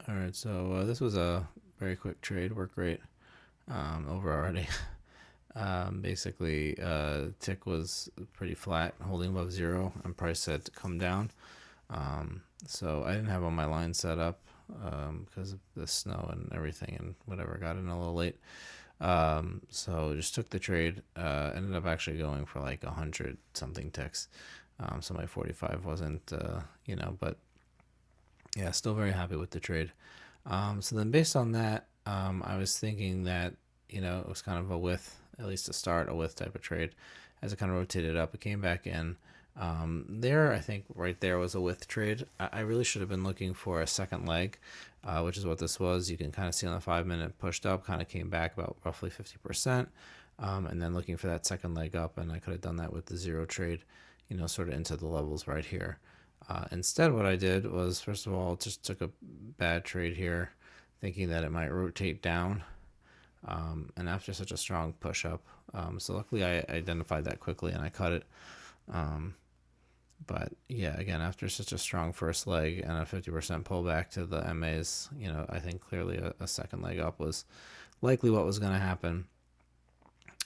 All right, so this was a very quick trade. Worked great. Over already. Basically, tick was pretty flat, holding above zero, and price had to come down. So I didn't have all my lines set up because of the snow and everything and whatever. Got in a little late. So just took the trade. Ended up actually going for like 100 something ticks. So my 45 wasn't, but yeah, still very happy with the trade. So then based on that, I was thinking that, it was kind of a width, at least to start, a width type of trade. As it kind of rotated up, it came back in. There, I think right there was a width trade. I really should have been looking for a second leg, which is what this was. You can kind of see on the 5 minute pushed up, kind of came back about roughly 50%. And then looking for that second leg up, and I could have done that with the zero trade, sort of into the levels right here. Instead, what I did was, first of all, just took a bad trade here, thinking that it might rotate down. And after such a strong push up, so luckily I identified that quickly and I cut it. But yeah, again, after such a strong first leg and a 50% pullback to the MAs, I think clearly a second leg up was likely what was going to happen.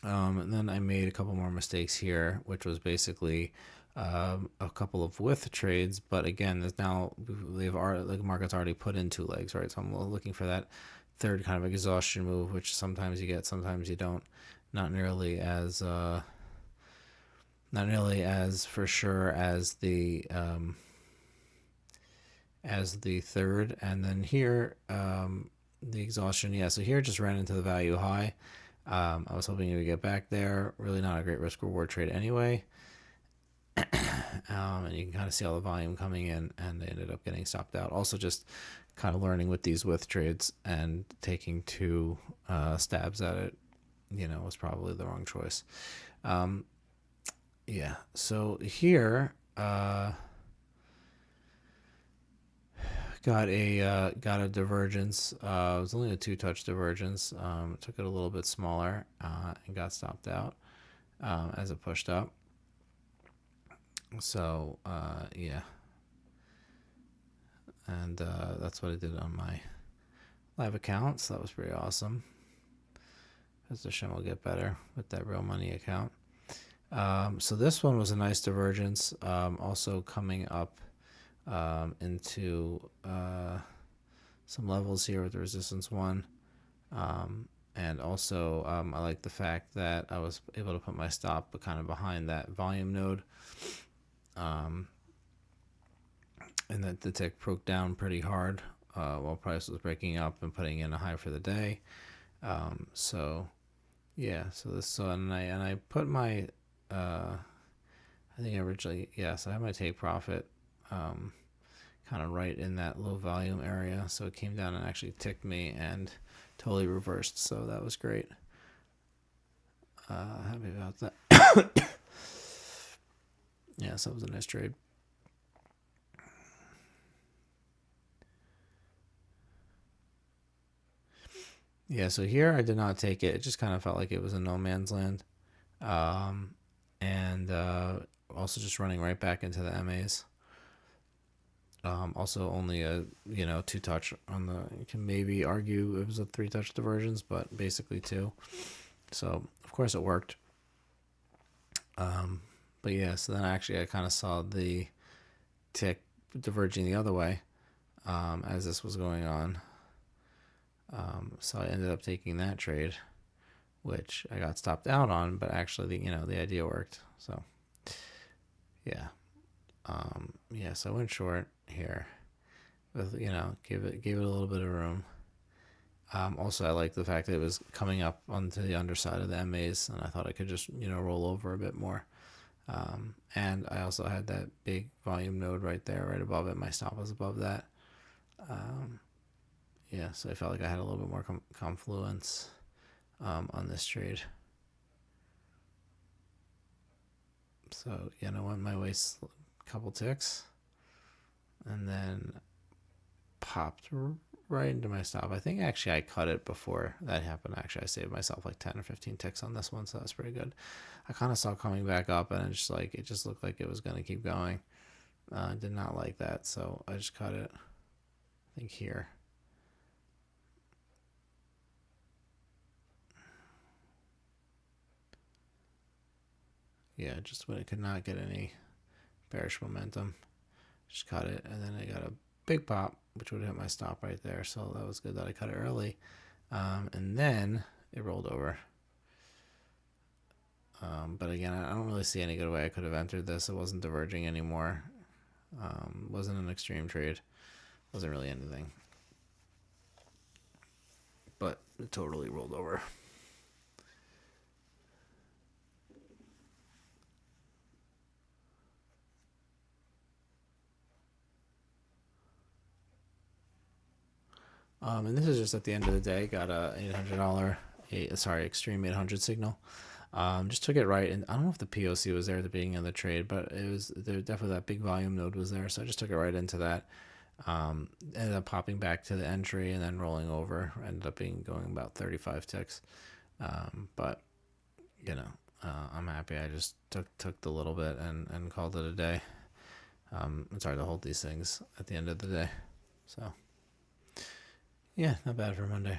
And then I made a couple more mistakes here, which was basically a couple of width trades. But again, there's now the market's already put in two legs, right? So I'm looking for that third kind of exhaustion move, which sometimes you get, sometimes you don't. Not nearly as for sure as the third. And then here, the exhaustion, yeah. So here just ran into the value high. I was hoping it would get back there. Really not a great risk reward trade anyway. And you can kind of see all the volume coming in, and they ended up getting stopped out. Also, just kind of learning with these width trades and taking two stabs at it, was probably the wrong choice. Yeah. So here, got a divergence. It was only a 2-touch divergence. Took it a little bit smaller and got stopped out as it pushed up. So yeah, and that's what I did on my live account. So that was pretty awesome. Position will get better with that real money account. So this one was a nice divergence. Also coming up into some levels here with the resistance one. And also, I like the fact that I was able to put my stop but kind of behind that volume node. And that the tick broke down pretty hard while price was breaking up and putting in a high for the day. So yeah, and I put my I think originally, yes, I had my take profit kind of right in that low volume area, so it came down and actually ticked me and totally reversed, so that was great. Happy about that. Yeah, so it was a nice trade. Yeah, so here I did not take it. It just kind of felt like it was a no man's land. And also just running right back into the MAs. Also only a 2-touch on the. You can maybe argue it was a 3-touch divergence, but basically 2. So of course it worked. But yeah, so then actually I kind of saw the tick diverging the other way as this was going on. So I ended up taking that trade, which I got stopped out on, but actually the idea worked. So yeah. Yeah, so I went short here with, gave it a little bit of room. Also, I like the fact that it was coming up onto the underside of the MAs, and I thought I could just, roll over a bit more. And I also had that big volume node right there, right above it. My stop was above that. Yeah, so I felt like I had a little bit more confluence on this trade. So, I went my way a couple ticks and then popped right into my stop. I think actually I cut it before that happened. Actually, I saved myself like 10 or 15 ticks on this one, so that's pretty good. I kind of saw coming back up, and it just looked like it was going to keep going. Did not like that, so I just cut it. I think here. yeah, just when it could not get any bearish momentum, just cut it, and then I got a big pop, which would hit my stop right there. So that was good that I cut it early, and then it rolled over. But again, I don't really see any good way I could have entered this. It wasn't diverging anymore. Wasn't an extreme trade. Wasn't really anything. But it totally rolled over. And this is just at the end of the day. Got a $800, extreme 800 signal. Just took it right, and I don't know if the POC was there at the beginning of the trade, but it was there. Definitely that big volume node was there, so I just took it right into that. Ended up popping back to the entry and then rolling over. Ended up going about 35 ticks, but you know, I'm happy. I just took the little bit and called it a day. It's hard to hold these things at the end of the day, so yeah, not bad for Monday.